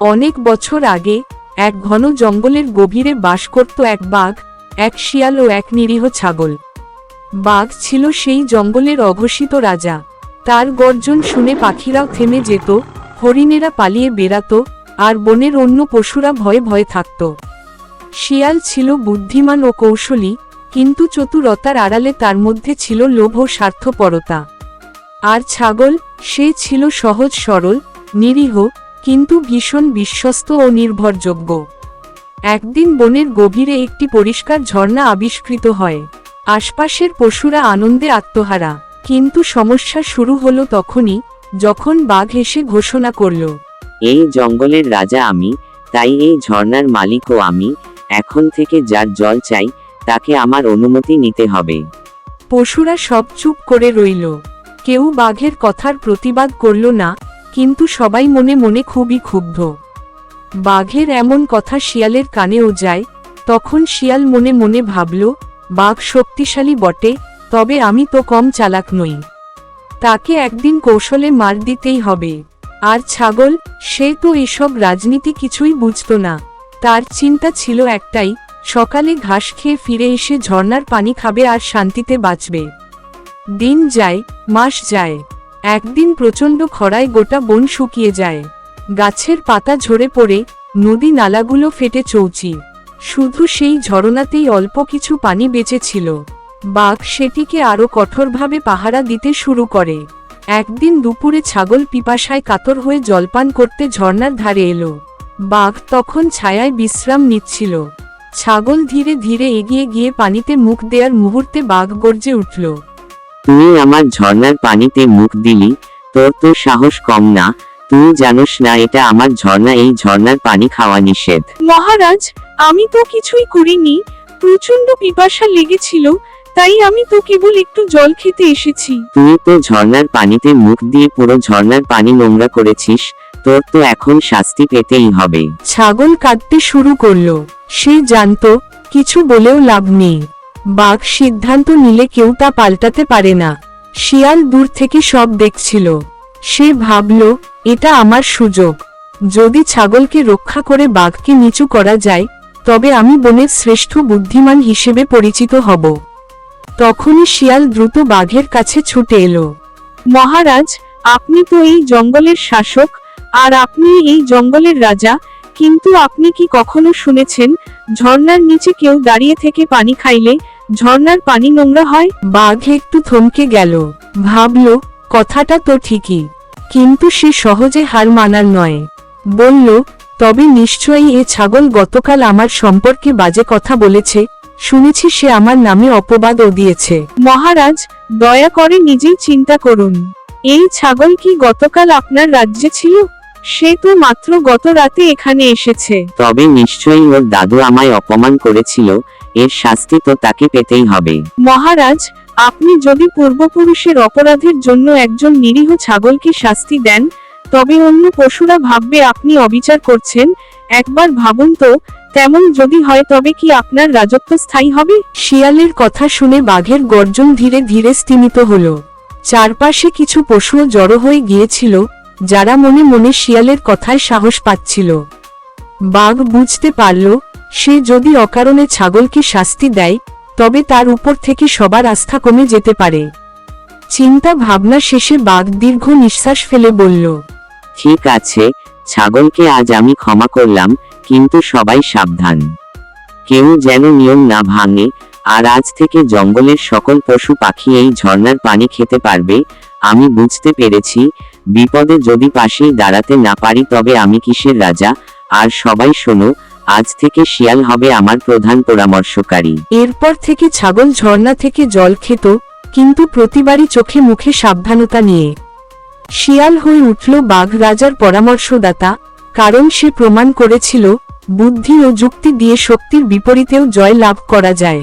অনেক বছর আগে এক ঘন জঙ্গলের গভীরে বাস করত এক বাঘ, এক শিয়াল ও এক নিরীহ ছাগল। বাঘ ছিল সেই জঙ্গলের অঘোষিত রাজা। তার গর্জন শুনে পাখিরাও থেমে যেত, হরিণেরা পালিয়ে বেড়াত, আর বনের অন্য পশুরা ভয়ে ভয়ে থাকত। শিয়াল ছিল বুদ্ধিমান ও কৌশলী, কিন্তু চতুরতার আড়ালে তার মধ্যে ছিল লোভ ও স্বার্থপরতা। আর ছাগল, সে ছিল সহজ সরল, নিরীহ, কিন্তু ভীষণ বিশ্বস্ত ও নির্ভরযোগ্য। একদিন বনের গভীরে একটি পরিষ্কার ঝর্ণা আবিষ্কৃত হয়। আশপাশের পশুরা আনন্দে আত্মহারা, কিন্তু সমস্যা শুরু হলো তখনই, যখন বাঘ এসে ঘোষণা করল, এই জঙ্গলের রাজা আমি, তাই এই ঝর্ণার মালিকও আমি। এখন থেকে যার জল চাই তাকে আমার অনুমতি নিতে হবে। পশুরা সব চুপ করে রইল, কেউ বাঘের কথার প্রতিবাদ করল না, কিন্তু সবাই মনে মনে খুবই ক্ষুব্ধ। বাঘের এমন কথা শিয়ালের কানেও যায়। তখন শিয়াল মনে মনে ভাবল, বাঘ শক্তিশালী বটে, তবে আমি তো কম চালাক নই। তাকে একদিন কৌশলে মার দিতেই হবে। আর ছাগল, সে তো এসব রাজনীতি কিছুই বুঝত না। তার চিন্তা ছিল একটাই, সকালে ঘাস খেয়ে ফিরে এসে ঝর্ণার পানি খাবে আর শান্তিতে বাঁচবে। দিন যায়, মাস যায়। একদিন প্রচণ্ড খরায় গোটা বন শুকিয়ে যায়। গাছের পাতা ঝরে পড়ে, নদী নালাগুলো ফেটে চৌচির। শুধু সেই ঝরনাতেই অল্প কিছু পানি বেঁচে ছিল। বাঘ সেটিকে আরও কঠোরভাবে পাহারা দিতে শুরু করে। একদিন দুপুরে ছাগল পিপাসায় কাতর হয়ে জলপান করতে ঝর্ণার ধারে এলো। বাঘ তখন ছায়ায় বিশ্রাম নিচ্ছিল। ছাগল ধীরে ধীরে এগিয়ে গিয়ে পানিতে মুখ দেওয়ার মুহূর্তে বাঘ গর্জে উঠল, তুই আমার ঝর্ণার পানিতে মুখ দিলি? তোর তো সাহস কম না। তুই জানোস না এটা আমার ঝর্ণা, এই ঝর্ণার পানি খাওয়া নিষেধ। মহারাজ, আমি তো কিছুই করিনি। প্রচন্ড পিপাসা লেগেছিল, তাই আমি তো কেবল একটু জল খেতে এসেছি। তুই তো ঝর্ণার পানিতে মুখ দিয়ে পুরো ঝর্ণার পানি নোংরা করেছিস। তোর তো এখন শাস্তি পেতেই হবে। ছাগল কাঁদতে শুরু করলো। সে জানতো কিছু বলেও লাভ নেই। বাঘ সিদ্ধান্ত নিলে কেউ তা পাল্টাতে পারে না। শিয়াল দূর থেকে সব দেখছিল। সে ভাবল, এটা আমার সুযোগ। যদি ছাগলকে রক্ষা করে বাঘকে নিচু করা যায়, তবে আমি বনের শ্রেষ্ঠ বুদ্ধিমান হিসেবে পরিচিত হব। তখনই শিয়াল দ্রুত বাঘের কাছে ছুটে এলো। মহারাজ, আপনি তো এই জঙ্গলের শাসক, আর আপনি এই জঙ্গলের রাজা, কিন্তু আপনি কি কখনো শুনেছেন ঝর্ণার নিচে কেউ দাঁড়িয়ে থেকে পানি খাইলে ঝর্ণার পানি নোংরা হয়? বাঘ একটু থমকে গেল, ভাবল কথাটা তো ঠিকই, কিন্তু সে সহজে হার মানার নয়। বলল, তবে নিশ্চয়ই এ ছাগল গতকাল আমার সম্পর্কে বাজে কথা বলেছে। শুনেছি সে আমার নামে অপবাদও দিয়েছে। মহারাজ, দয়া করে নিজেই চিন্তা করুন। এই ছাগল কি গতকাল আপনার রাজ্যে ছিল? সে তো মাত্র গত রাতে এখানে এসেছে। তবে নিশ্চয়ই ওর দাদু আমায় অপমান করেছিল। এর শাস্তি তো তাকে পেতেই হবে। মহারাজ, আপনি যদি পূর্বপুরুষের অপরাধের জন্য একজন নিরীহ ছাগলকে শাস্তি দেন, তবে অন্য পশুরা ভাববে আপনি অবিচার করছেন। একবার ভাবুন তো, তেমন যদি হয় তবে কি আপনার রাজত্ব স্থায়ী হবে? শিয়ালের কথা শুনে বাঘের গর্জন ধীরে ধীরে স্তিমিত হলো। চারপাশে কিছু পশুও জড়ো হয়ে গিয়েছিল, যারা মনে মনে শিয়ালের কথায় সাহস পাচ্ছিল। বাঘ বুঝতে পারল, সে যদি অকারণে ছাগলকে শাস্তি দেয়, তবে তার উপর থেকে সবার আস্থা কমে যেতে পারে। চিন্তা ভাবনা শেষে বাঘ দীর্ঘ নিঃশ্বাস ফেলে বলল, ঠিক আছে, ছাগলকে আজ আমি ক্ষমা করলাম, কিন্তু সবাই সাবধান, কেউ যেন নিয়ম না ভাঙে। আর আজ থেকে জঙ্গলের সকল পশু পাখি এই ঝর্ণার পানি খেতে পারবে। আমি বুঝতে পেরেছি, বিপদে যদি পাশেই দাঁড়াতে না পারি তবে আমি কিসের রাজা। আর সবাই শোনো, আজ থেকে শিয়াল হবে আমার প্রধান পরামর্শকারী। এরপর থেকে ছাগল ঝর্ণা থেকে জল খেত, কিন্তু প্রতিবারই চোখে মুখে সাবধানতা নিয়ে। শিয়াল হয়ে উঠল বাঘ রাজার পরামর্শদাতা, কারণ সে প্রমাণ করেছিল বুদ্ধি ও যুক্তি দিয়ে শক্তির বিপরীতেও জয় লাভ করা যায়।